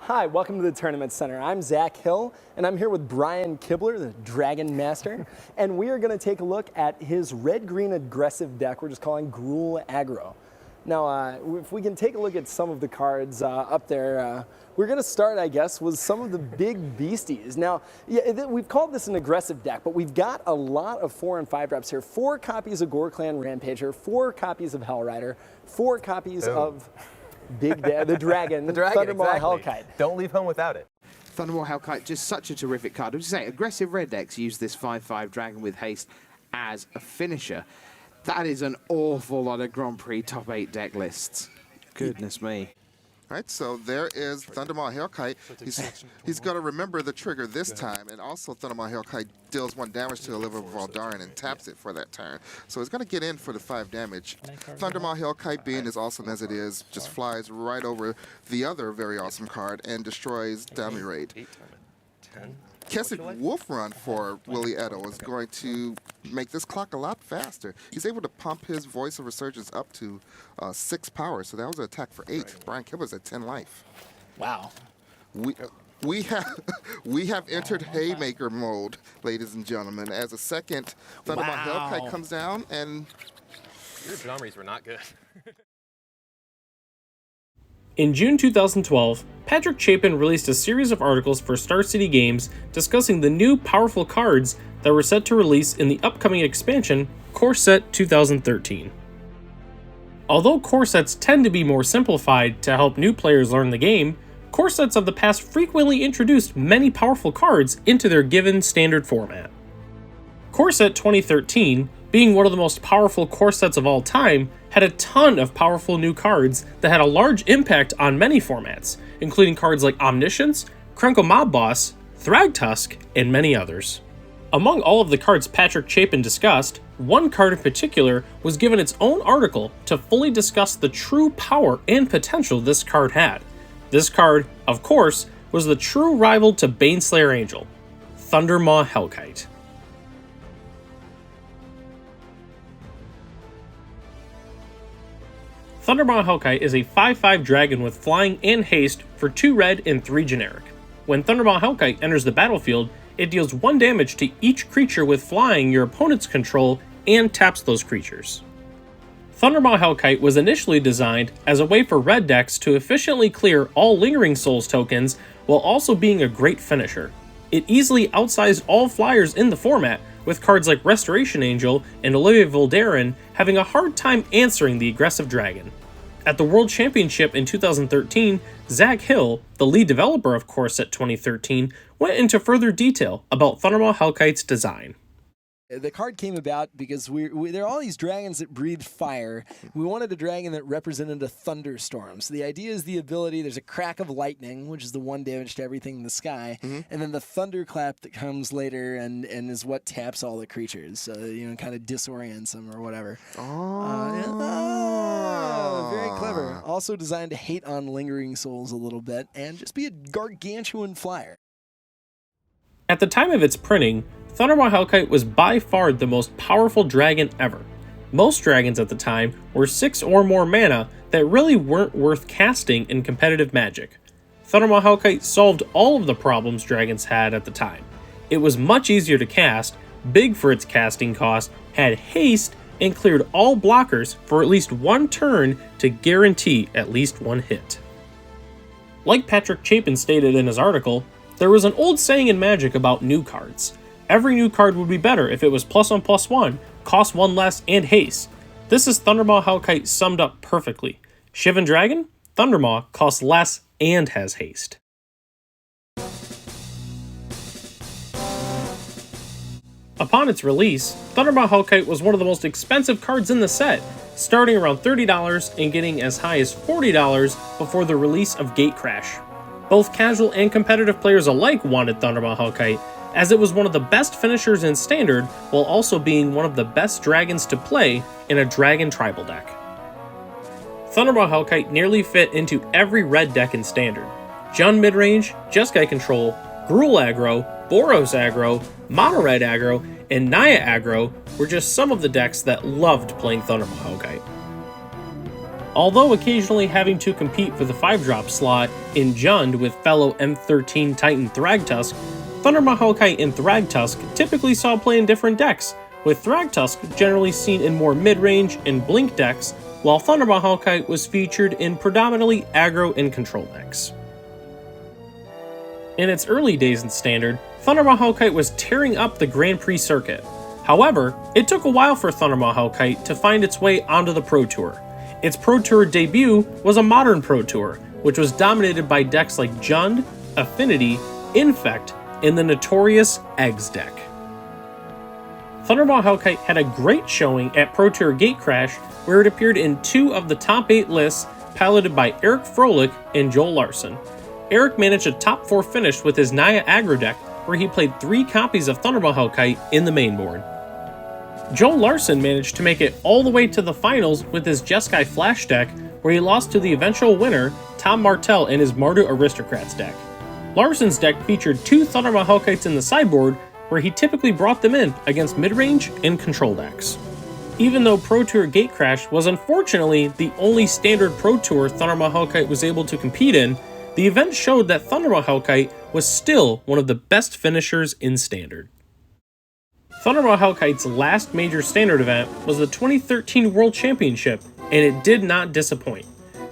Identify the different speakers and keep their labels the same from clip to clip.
Speaker 1: Hi, welcome to the Tournament Center. I'm Zach Hill, and I'm here with Brian Kibler, the Dragon Master, and we are going to take a look at his red-green aggressive deck we're just calling Gruul Aggro. Now, if we can take a look at some of the cards up there, we're going to start, I guess, with some of the big beasties. Now, yeah, we've called this an aggressive deck, but we've got a lot of 4 and 5 drops here. 4 copies of Gore Clan Rampager, 4 copies of Hellrider, 4 copies of the Dragon, Thundermaw Hellkite.
Speaker 2: Don't leave home without it.
Speaker 3: Thundermaw Hellkite, just such a terrific card. I would say, aggressive red decks use this 5/5 Dragon with haste as a finisher. That is an awful lot of Grand Prix top 8 deck lists. Goodness me.
Speaker 4: All right, so there is Thundermaw Hellkite. He's got to remember the trigger this time, and also Thundermaw Hellkite deals 1 damage to a Liver of Valdarin and taps it for that turn. So he's going to get in for the 5 damage. Thundermaw Hellkite, being as awesome as it is, just flies right over the other very awesome card and destroys Damirade. Kessid Wolf Run for Willie Edo is going to make this clock a lot faster. He's able to pump his Voice of Resurgence up to 6 power, so that was an attack for 8. Brian Kibler's at 10 life.
Speaker 1: Wow.
Speaker 4: We have entered Haymaker mode, ladies and gentlemen, as a second Thundermaw Hellkite comes down, and
Speaker 2: Your geometries were not good.
Speaker 5: In June 2012, Patrick Chapin released a series of articles for Star City Games discussing the new powerful cards that were set to release in the upcoming expansion, Core Set 2013. Although core sets tend to be more simplified to help new players learn the game, core sets of the past frequently introduced many powerful cards into their given standard format. Core Set 2013, being one of the most powerful core sets of all time, had a ton of powerful new cards that had a large impact on many formats, including cards like Omniscience, Krenko Mob Boss, Thragtusk, and many others. Among all of the cards Patrick Chapin discussed, one card in particular was given its own article to fully discuss the true power and potential this card had. This card, of course, was the true rival to Baneslayer Angel, Thundermaw Hellkite. Thundermaw Hellkite is a 5/5 dragon with flying and haste for 2 red and 3 generic. When Thundermaw Hellkite enters the battlefield, it deals 1 damage to each creature with flying your opponent's control and taps those creatures. Thundermaw Hellkite was initially designed as a way for red decks to efficiently clear all Lingering Souls tokens while also being a great finisher. It easily outsized all flyers in the format, with cards like Restoration Angel and Olivia Valdarin having a hard time answering the aggressive dragon. At the World Championship in 2013, Zach Hill, the lead developer of Core Set 2013, went into further detail about Thundermaw Hellkite's design.
Speaker 1: The card came about because there are all these dragons that breathe fire. We wanted a dragon that represented a thunderstorm. So the idea is the ability, there's a crack of lightning, which is the 1 damage to everything in the sky, and then the thunderclap that comes later and is what taps all the creatures. So, kind of disorients them or whatever. Very clever. Also designed to hate on Lingering Souls a little bit and just be a gargantuan flyer.
Speaker 5: At the time of its printing, Thundermaw Hellkite was by far the most powerful dragon ever. Most dragons at the time were 6 or more mana that really weren't worth casting in competitive Magic. Thundermaw Hellkite solved all of the problems dragons had at the time. It was much easier to cast, big for its casting cost, had haste, and cleared all blockers for at least 1 turn to guarantee at least 1 hit. Like Patrick Chapin stated in his article, there was an old saying in Magic about new cards. Every new card would be better if it was +1/+1, cost 1 less, and haste. This is Thundermaw Hellkite summed up perfectly. Shivan Dragon, Thundermaw costs less and has haste. Upon its release, Thundermaw Hellkite was one of the most expensive cards in the set, starting around $30 and getting as high as $40 before the release of Gatecrash. Both casual and competitive players alike wanted Thundermaw Hellkite, as it was one of the best finishers in Standard, while also being one of the best dragons to play in a Dragon Tribal deck. Thundermaw Hellkite nearly fit into every red deck in Standard. Jund Midrange, Jeskai Control, Gruul Aggro, Boros Aggro, Mono Red Aggro, and Naya Aggro were just some of the decks that loved playing Thundermaw Hellkite. Although occasionally having to compete for the 5-drop slot in Jund with fellow M13 Titan Thragtusk, Thundermaw Hellkite and Thragtusk typically saw play in different decks, with Thragtusk generally seen in more mid-range and blink decks, while Thundermaw Hellkite was featured in predominantly aggro and control decks. In its early days in Standard, Thundermaw Hellkite was tearing up the Grand Prix circuit. However, it took a while for Thundermaw Hellkite to find its way onto the Pro Tour. Its Pro Tour debut was a Modern Pro Tour, which was dominated by decks like Jund, Affinity, Infect, and the notorious Eggs deck. Thundermaw Hellkite had a great showing at Pro Tour Gatecrash, where it appeared in 2 of the top 8 lists piloted by Eric Froelich and Joel Larson. Eric managed a top 4 finish with his Naya aggro deck, where he played 3 copies of Thundermaw Hellkite in the main board. Joel Larson managed to make it all the way to the finals with his Jeskai Flash deck, where he lost to the eventual winner, Tom Martell, and his Mardu Aristocrats deck. Larson's deck featured 2 Thundermaw Hellkites in the sideboard, where he typically brought them in against mid-range and control decks. Even though Pro Tour Gatecrash was unfortunately the only standard Pro Tour Thundermaw Hellkite was able to compete in, the event showed that Thundermaw Hellkite was still one of the best finishers in Standard. Thundermaw Hellkite's last major Standard event was the 2013 World Championship, and it did not disappoint.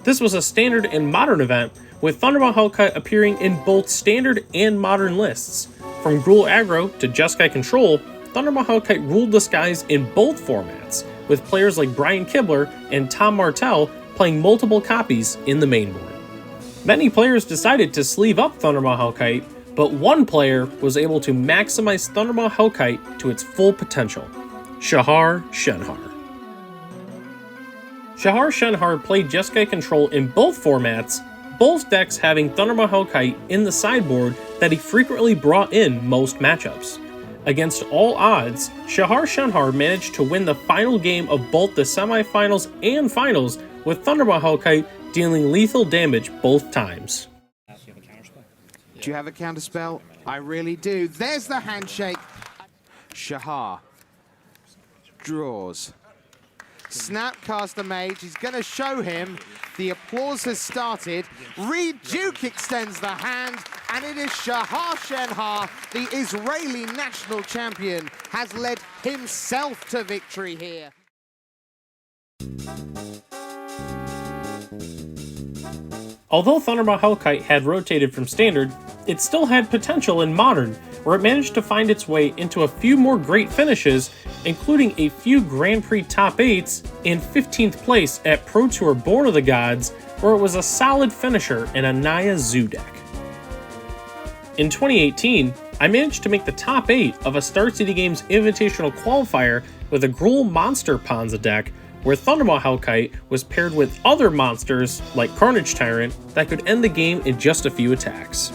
Speaker 5: This was a Standard and Modern event, with Thundermaw Hellkite appearing in both Standard and Modern lists. From Gruul Aggro to Jeskai Control, Thundermaw Hellkite ruled the skies in both formats, with players like Brian Kibler and Tom Martell playing multiple copies in the main board. Many players decided to sleeve up Thundermaw Hellkite, but one player was able to maximize Thundermaw Hellkite to its full potential, Shahar Shenhar. Shahar Shenhar played Jeskai Control in both formats, both decks having Thundermaw Hellkite in the sideboard that he frequently brought in most matchups. Against all odds, Shahar Shenhar managed to win the final game of both the semifinals and finals, with Thundermaw Hellkite dealing lethal damage both times.
Speaker 3: Do you have a counterspell? I really do. There's the handshake. Shahar draws. Snapcaster Mage, he's going to show him. The applause has started. Reed Duke extends the hand, and it is Shahar Shenhar, the Israeli national champion, has led himself to victory here.
Speaker 5: Although Thundermaw Hellkite had rotated from Standard, it still had potential in Modern, where it managed to find its way into a few more great finishes, including a few Grand Prix top 8s and 15th place at Pro Tour Born of the Gods, where it was a solid finisher in a Naya Zoo deck. In 2018, I managed to make the top 8 of a Star City Games Invitational Qualifier with a Gruul Monster Ponza deck, where Thundermaw Hellkite was paired with other monsters like Carnage Tyrant that could end the game in just a few attacks.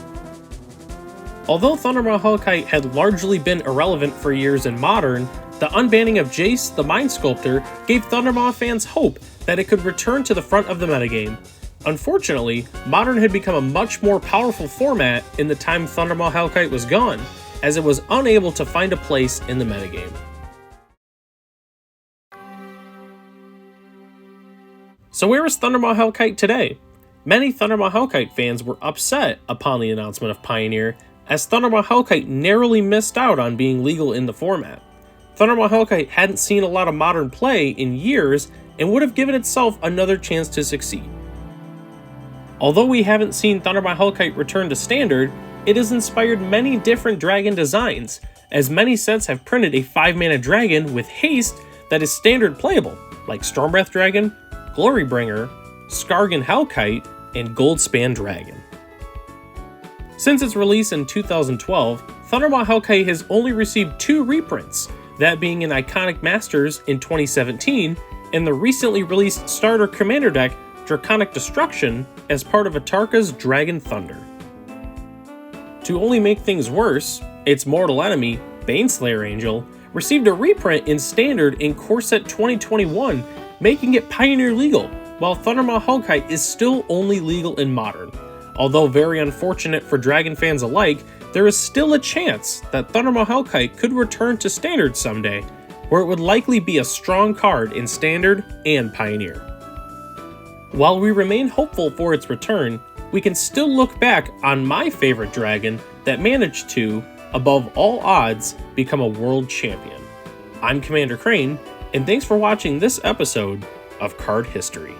Speaker 5: Although Thundermaw Hellkite had largely been irrelevant for years in Modern, the unbanning of Jace the Mind Sculptor gave Thundermaw fans hope that it could return to the front of the metagame. Unfortunately, Modern had become a much more powerful format in the time Thundermaw Hellkite was gone, as it was unable to find a place in the metagame. So where is Thundermaw Hellkite today? Many Thundermaw Hellkite fans were upset upon the announcement of Pioneer, as Thundermaw Hellkite narrowly missed out on being legal in the format. Thundermaw Hellkite hadn't seen a lot of Modern play in years and would have given itself another chance to succeed. Although we haven't seen Thundermaw Hellkite return to Standard, it has inspired many different dragon designs, as many sets have printed a 5-mana dragon with haste that is Standard playable, like Stormbreath Dragon, Glorybringer, Skargan Hellkite, and Goldspan Dragon. Since its release in 2012, Thundermaw Hellkite has only received 2 reprints, that being an Iconic Masters in 2017 and the recently released starter commander deck Draconic Destruction as part of Atarka's Dragon Thunder. To only make things worse, its mortal enemy, Baneslayer Angel, received a reprint in Standard in Core Set 2021, making it Pioneer legal, while Thundermaw Hellkite is still only legal in Modern. Although very unfortunate for Dragon fans alike, there is still a chance that Thundermaw Hellkite could return to Standard someday, where it would likely be a strong card in Standard and Pioneer. While we remain hopeful for its return, we can still look back on my favorite dragon that managed to, above all odds, become a world champion. I'm Commander Crane, and thanks for watching this episode of Card History.